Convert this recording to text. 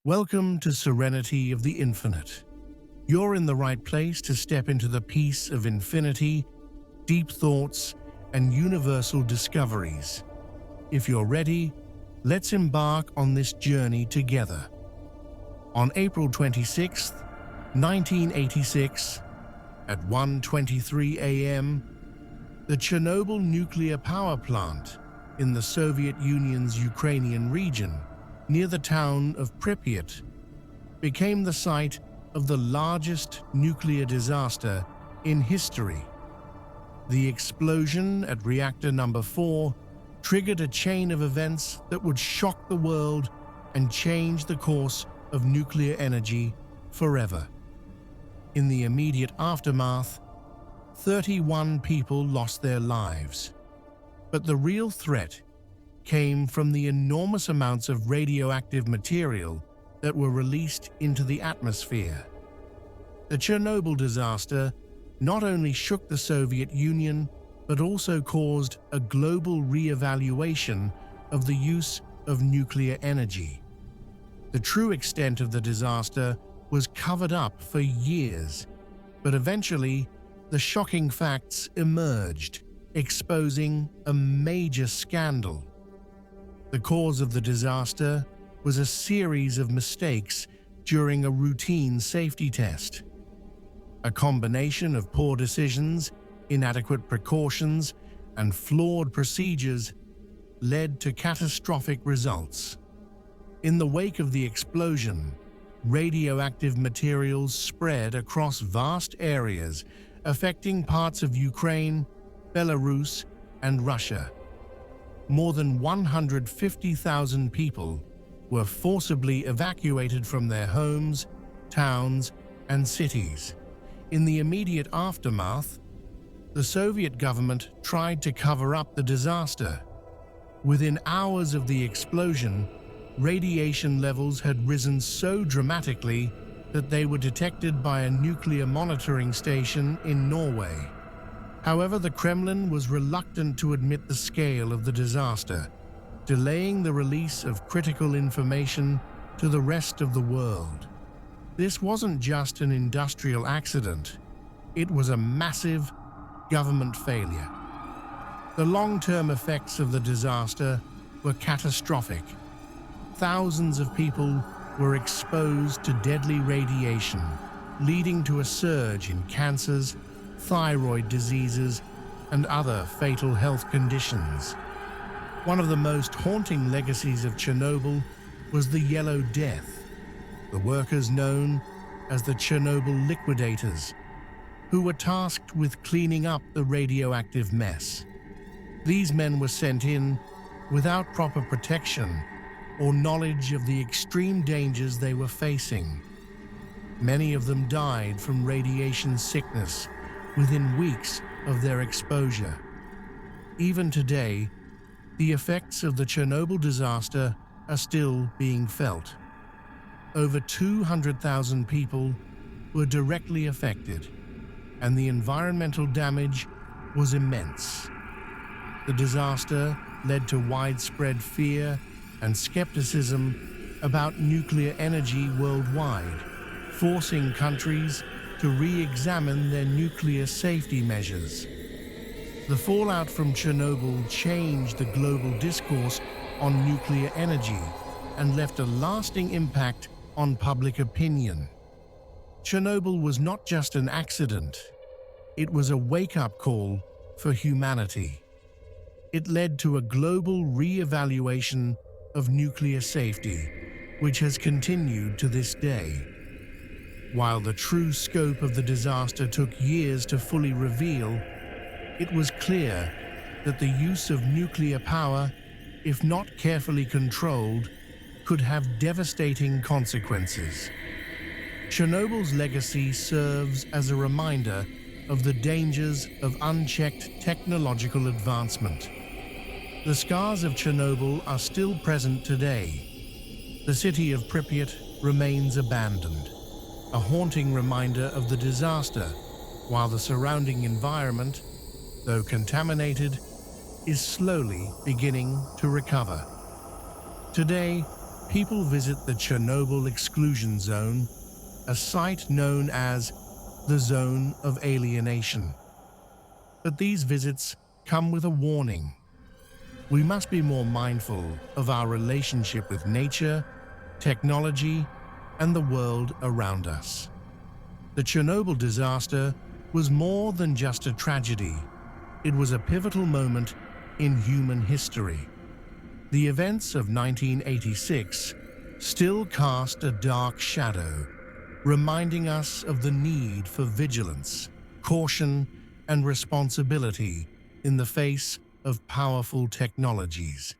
Welcome to Serenity of the Infinite. You're in the right place to step into the peace of infinity, deep thoughts, and universal discoveries. If you're ready, let's embark on this journey together. On April 26, 1986, at 1:23 a.m., the Chernobyl nuclear power plant in the Soviet Union's Ukrainian region, near the town of Pripyat, became the site of the largest nuclear disaster in history. The explosion at reactor number 4 triggered a chain of events that would shock the world and change the course of nuclear energy forever. In the immediate aftermath, 31 people lost their lives. But the real threat came from the enormous amounts of radioactive material that were released into the atmosphere. The Chernobyl disaster not only shook the Soviet Union, but also caused a global re-evaluation of the use of nuclear energy. The true extent of the disaster was covered up for years, but eventually the shocking facts emerged, exposing a major scandal. The cause of the disaster was a series of mistakes during a routine safety test. A combination of poor decisions, inadequate precautions, and flawed procedures led to catastrophic results. In the wake of the explosion, radioactive materials spread across vast areas, affecting parts of Ukraine, Belarus, and Russia. More than 150,000 people were forcibly evacuated from their homes, towns, and cities. In the immediate aftermath, the Soviet government tried to cover up the disaster. Within hours of the explosion, radiation levels had risen so dramatically that they were detected by a nuclear monitoring station in Norway. However, the Kremlin was reluctant to admit the scale of the disaster, delaying the release of critical information to the rest of the world. This wasn't just an industrial accident, it was a massive government failure. The long-term effects of the disaster were catastrophic. Thousands of people were exposed to deadly radiation, leading to a surge in cancers, thyroid diseases, and other fatal health conditions. One of the most haunting legacies of Chernobyl was the Yellow Death, the workers known as the Chernobyl liquidators, who were tasked with cleaning up the radioactive mess. These men were sent in without proper protection or knowledge of the extreme dangers they were facing. Many of them died from radiation sickness within weeks of their exposure. Even today, the effects of the Chernobyl disaster are still being felt. Over 200,000 people were directly affected, and the environmental damage was immense. The disaster led to widespread fear and skepticism about nuclear energy worldwide, forcing countries to re-examine their nuclear safety measures. The fallout from Chernobyl changed the global discourse on nuclear energy and left a lasting impact on public opinion. Chernobyl was not just an accident, it was a wake-up call for humanity. It led to a global re-evaluation of nuclear safety, which has continued to this day. While the true scope of the disaster took years to fully reveal, it was clear that the use of nuclear power, if not carefully controlled, could have devastating consequences. Chernobyl's legacy serves as a reminder of the dangers of unchecked technological advancement. The scars of Chernobyl are still present today. The city of Pripyat remains abandoned, a haunting reminder of the disaster, while the surrounding environment, though contaminated, is slowly beginning to recover. Today, People visit the Chernobyl exclusion zone, a site known as the Zone of Alienation. But these visits come with a warning. We must be more mindful of our relationship with nature, technology, and the world around us. The Chernobyl disaster was more than just a tragedy. It was a pivotal moment in human history. The events of 1986 still cast a dark shadow, reminding us of the need for vigilance, caution, and responsibility in the face of powerful technologies.